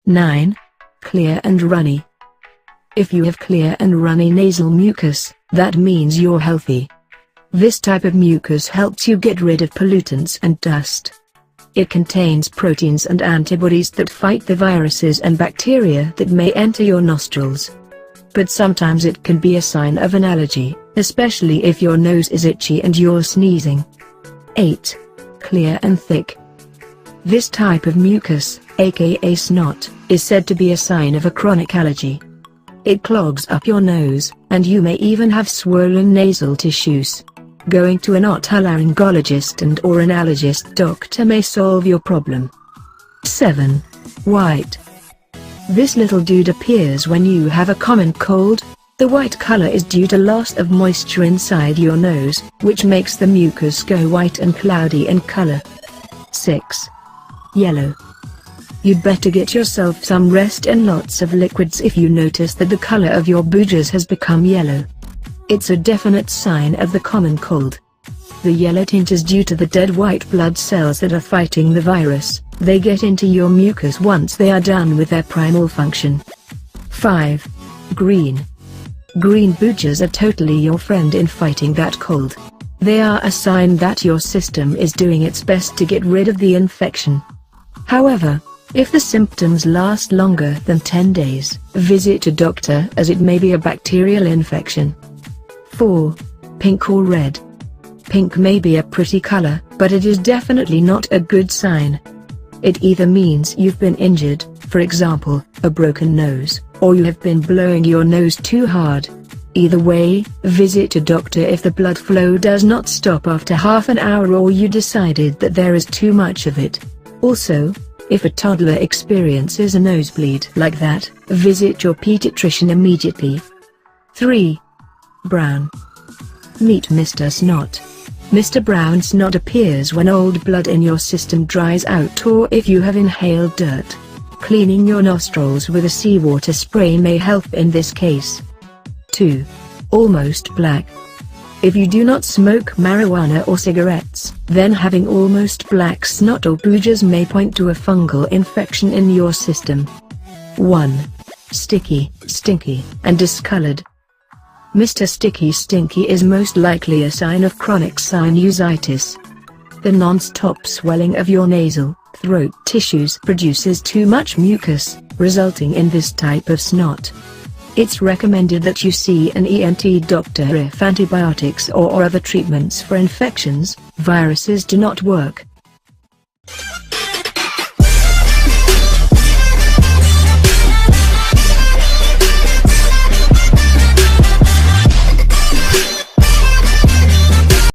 9. Clear and runny. If you have clear and runny nasal mucus, that means you're healthy. This type of mucus helps you get rid of pollutants and dust. It contains proteins and antibodies that fight the viruses and bacteria that may enter your nostrils. But sometimes it can be a sign of an allergy, especially if your nose is itchy and you're sneezing. 8. Clear and thick. This type of mucus, aka snot, is said to be a sign of a chronic allergy. It clogs up your nose, and you may even have swollen nasal tissues. Going to an otolaryngologist and/or an allergist doctor may solve your problem. 7. White. This little dude appears when you have a common cold. The white color is due to loss of moisture inside your nose, which makes the mucus go white and cloudy in color. 6. Yellow. You'd better get yourself some rest and lots of liquids if you notice that the color of your boogers has become yellow. It's a definite sign of the common cold. The yellow tint is due to the dead white blood cells that are fighting the virus. They get into your mucus once they are done with their primal function. 5. Green. Green boogers are totally your friend in fighting that cold. They are a sign that your system is doing its best to get rid of the infection. However, if the symptoms last longer than 10 days, visit a doctor as it may be a bacterial infection. 4. Pink or red. Pink may be a pretty color, but it is definitely not a good sign. It either means you've been injured, for example, a broken nose, or you have been blowing your nose too hard. Either way, visit a doctor if the blood flow does not stop after half an hour or you decided that there is too much of it. Also, if a toddler experiences a nosebleed like that, visit your pediatrician immediately. 3. Brown. Meet Mr. Snot. Mr. Brown Snot appears when old blood in your system dries out or if you have inhaled dirt. Cleaning your nostrils with a seawater spray may help in this case. 2. Almost black. If you do not smoke marijuana or cigarettes, then having almost black snot or boogers may point to a fungal infection in your system. 1. Sticky, stinky, and discolored. Mr. Sticky Stinky is most likely a sign of chronic sinusitis. The non-stop swelling of your nasal, throat tissues produces too much mucus, resulting in this type of snot. It's recommended that you see an ENT doctor if antibiotics or other treatments for infections, viruses do not work.